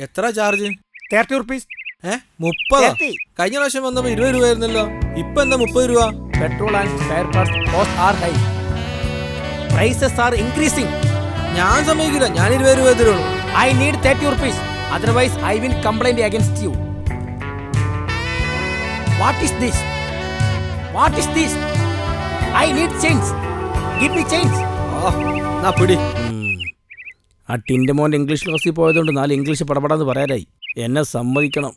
എത്ര charge? 30 rupees. 30? കഴിഞ്ഞ പ്രാവശ്യം വന്നപ്പോ 20 രൂപ ആയിരുന്നല്ലോ, ഇപ്പൊ എന്താ 30 രൂപ? Petrol and spare parts cost are high. Prices are increasing. ഞാൻ സമ്മതിക്കില്ല, ഞാൻ 20 രൂപ തരുള്ളൂ. I need 30 rupees. Otherwise, I will complain against you. What is this? What is this? I need change. Give me change. നാ പിടി. ആ ടിൻ്റെ മോൻ്റെ English ക്ലാസ്സിൽ പോയതുകൊണ്ട് 4 ഇംഗ്ലീഷ് പടപടാന്ന് പറയാനായി. എന്നെ സമ്മതിക്കണം.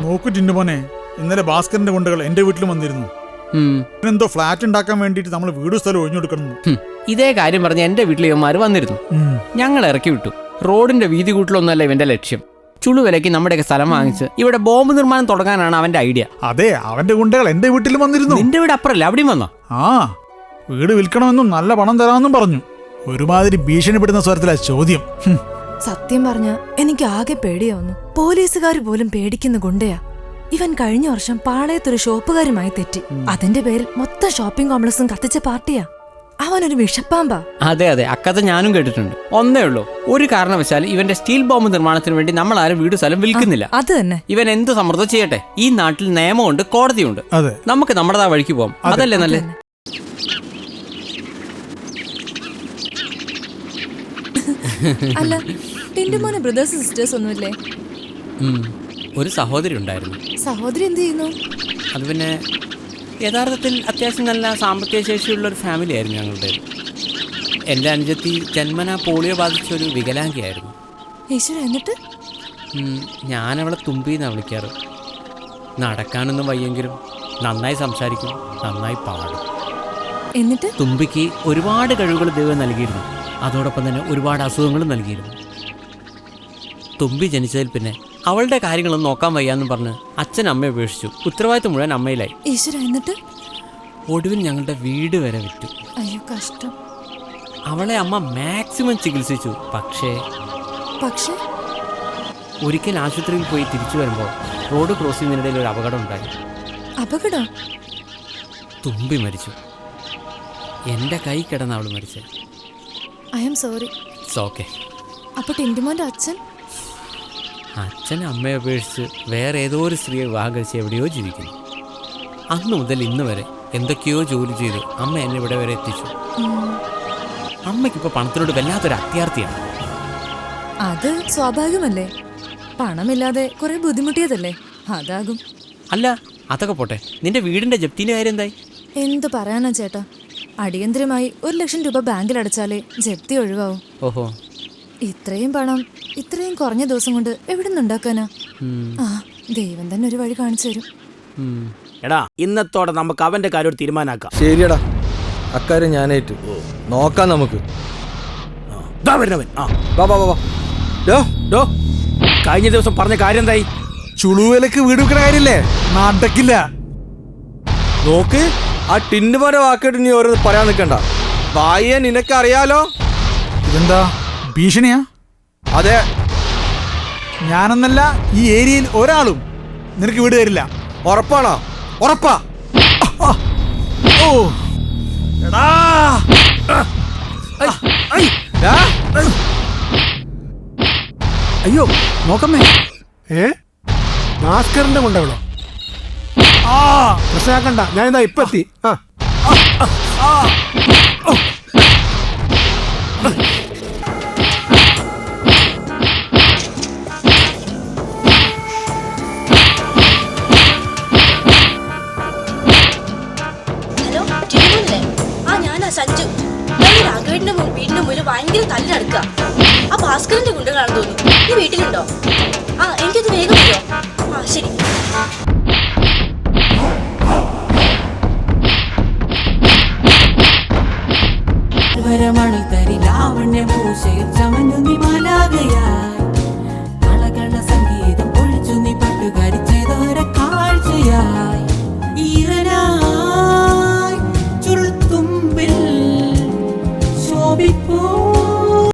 നോക്കു ടിൻ്റെ മോനെ, ഇന്നലെ ഭാസ്കറിന്റെ ഗുണ്ടകൾ എന്റെ വീട്ടിൽ വന്നിരുന്നു. എന്തോ ഫ്ലാറ്റ് ഉണ്ടാക്കാൻ വേണ്ടിട്ട് നമ്മൾ വീടും സ്ഥലം ഒഴിഞ്ഞു കൊടുക്കണം. ഇതേ കാര്യം പറഞ്ഞ് എന്റെ വീട്ടിൽ ഇവന്മാർ വന്നിരുന്നു. ഞങ്ങൾ ഇറക്കി വിട്ടു. റോഡിന്റെ വീതി കൂട്ടിലൊന്നല്ല ഇവന്റെ ലക്ഷ്യം. ചുളുവിലയ്ക്ക് നമ്മുടെയൊക്കെ സ്ഥലം വാങ്ങിച്ച് ഇവിടെ ബോംബ് നിർമ്മാണം തുടങ്ങാനാണ് അവന്റെ ഐഡിയ. അതെ, അവന്റെ ഗുണ്ടകൾ എന്റെ വീട്ടിൽ വന്നിരുന്നു. നിന്റെ വീട് അപ്പുറല്ലേ, അവിടെയും വന്നോ? ആ, വീട് വിൽക്കണമെന്നും നല്ല പണം തരാമെന്നും പറഞ്ഞു. ഒരുമാതിരി ഭീഷണിപ്പെടുന്ന സ്വരത്തിലാ ചോദ്യം. സത്യം പറഞ്ഞ എനിക്ക് ആകെ പേടിയാവുന്നു. പോലീസുകാർ പോലും പേടിക്കുന്ന ഗുണ്ടയാ ഇവൻ. കഴിഞ്ഞ വർഷം പാളയത്തൊരു ഷോപ്പുകാരുമായി തെറ്റി. അതിന്റെ പേരിൽ മൊത്തം ഷോപ്പിംഗ് കോംപ്ലക്സും കത്തിച്ച പാർട്ടിയാ. അവനൊരു വിഷപ്പാമ്പാ. അതെ അതെ, അക്കഥ ഞാനും കേട്ടിട്ടുണ്ട്. ഒന്നേ ഉള്ളൂ, ഒരു കാരണവശാൽ ഇവന്റെ സ്റ്റീൽ ബോംബ് നിർമ്മാണത്തിന് വേണ്ടി നമ്മൾ ആരും വീട് സ്ഥലം വിൽക്കുന്നില്ല. അത് തന്നെ. ഇവൻ എന്ത് സമ്മർദ്ദം ചെയ്യട്ടെ. ഈ നാട്ടിൽ നിയമമുണ്ട്, കോടതിയുണ്ട്. അതെ, നമുക്ക് നമ്മുടേതാ വഴിക്ക് പോവാം. അതല്ലേ നല്ല. അല്ല, ടിന്റെ മോനെ ബ്രദേഴ്സ് സിസ്റ്റേഴ്സ് ഒന്നുമില്ലേ? ഒരു സഹോദരി ഉണ്ടായിരുന്നു. സഹോദരി എന്ത് ചെയ്യുന്നു? അത് പിന്നെ യഥാർത്ഥത്തിൽ അത്യാവശ്യം നല്ല സാമ്പത്തിക ശേഷിയുള്ള ഒരു ഫാമിലി ആയിരുന്നു ഞങ്ങളുടെ. എൻ്റെ അനുജത്തി ജന്മന പോളിയോ ബാധിച്ചൊരു വികലാംഗിയായിരുന്നു. ഈശ്വര, എന്നിട്ട്? ഞാനവളെ തുമ്പിന്നാണ് വിളിക്കാറ്. നടക്കാനൊന്നും വയ്യെങ്കിലും നന്നായി സംസാരിക്കും, നന്നായി പാടും. എന്നിട്ട് തുമ്പിക്ക് ഒരുപാട് കഴിവുകൾ ദൈവം നൽകിയിരുന്നു. അതോടൊപ്പം തന്നെ ഒരുപാട് അസുഖങ്ങളും നൽകിയിരുന്നു. തുമ്പി ജനിച്ചതിൽ പിന്നെ അവളുടെ കാര്യങ്ങളൊന്നും നോക്കാൻ വയ്യാന്നും പറഞ്ഞ് അച്ഛൻ അമ്മയെ ഉപേക്ഷിച്ചു. ഉത്തരവാദിത്വം മുഴുവൻ അമ്മയിലായി. ഈശ്വര, എന്നിട്ട്? ഒടുവിൽ ഞങ്ങളുടെ വീട് വരെ വിറ്റു. അയ്യോ, കഷ്ടം. അവളെ അമ്മ മാക്സിമം ചികിത്സിച്ചു. പക്ഷേ ഒരിക്കൽ ആശുപത്രിയിൽ പോയി തിരിച്ചു വരുമ്പോൾ റോഡ് ക്രോസ് ചെയ്യുന്നതിനിടയിൽ ഒരു അപകടം ഉണ്ടായി. അപകടം? തുമ്പി മരിച്ചു. എൻ്റെ കൈ കിടന്ന് അവൾ മരിച്ചേ. I am sorry. It's okay. അപ്പൊ ടിന്റുമോന്റെ അച്ഛൻ? അച്ഛൻ അമ്മയെ ഉപേക്ഷിച്ച് വേറെ ഏതോ ഒരു സ്ത്രീയെ വിവാഹം കഴിച്ച് എവിടെയോ ജീവിക്കുന്നു. അന്ന് മുതൽ ഇന്ന് വരെ എന്തൊക്കെയോ ജോലി ചെയ്ത് അമ്മ എന്നെ ഇവിടെ വരെ എത്തിച്ചു. അമ്മയ്ക്കിപ്പോൾ പണത്തിനോട് വല്ലാത്തൊരു അത്യാർത്ഥിയാണ്. അത് സ്വാഭാവികമല്ലേ. പണമില്ലാതെ കുറെ ബുദ്ധിമുട്ടിയതല്ലേ, അതാകും. അല്ല, അതൊക്കെ പോട്ടെ. നിന്റെ വീടിന്റെ ജപ്തിന്റെ കാര്യം എന്തായി? എന്ത് പറയാനാ ചേട്ടാ, അടിയന്തരമായി 1 ലക്ഷം രൂപ ബാങ്കിൽ അടച്ചാലേ ജപ്തി ഒഴിവാവും. ഓഹോ, ഇത്രയും പണം ഇത്രയും കുറഞ്ഞ ദിവസം കൊണ്ട് എവിടെ നിന്നുണ്ടാക്കാനാ? ആ, ദൈവം തന്നെ ഒരു വഴി കാണിച്ചു തരും. എടാ, ഇന്നത്തോടെ നമുക്ക് അവന്റെ കാര്യം ഒരു തീരുമാനാക്കാം. ശരിയടാ, അക്കാര്യം ഞാനേറ്റു. നോക്കാം നമുക്ക്. വരുന്നവൻ ഡോ, കഴിഞ്ഞ ദിവസം പറഞ്ഞ കാര്യം എന്തായി? ചുളുവിലക്ക് വീട് വെക്കണ കാര്യല്ലേ, നടക്കില്ല. നോക്ക്, ആ ടിന്നു മോനെ വാക്കിട്ട് നീ ഓരോന്ന് പറയാൻ നിൽക്കണ്ട. ഭായിയെ നിനക്കറിയാലോ. ഇതെന്താ ഭീഷണിയാ? അതെ, ഞാനെന്നല്ല, ഈ ഏരിയയിൽ ഒരാളും നിനക്ക് വീട് തരില്ല. ഉറപ്പാണോ? ഉറപ്പാ? ഓ എടാ, അയ്യോ നോക്കമ്മേ. ഭാസ്കറിന്റെ കൊണ്ടവളോ? പ്രശ്നമാക്കണ്ട, ഞാനിതാ ഇപ്പൊ എത്തി. ഹലോ, ടിനുമോനല്ലേ? ഞാനാ സഞ്ജു. രാഘവേട്ടന്റെ വീടിന്റെ മുന്നിൽ ഭയങ്കര തല്ലിനടക്കുക. ആ ഭാസ്കറിന്റെ ഗുണ്ടകളാണെന്ന് തോന്നുന്നു. നീ വീട്ടിലുണ്ടോ? എനിക്കത് വേഗം വരോ? ശരി. മണി തരി ലാവണ്യ പൂശയിൽ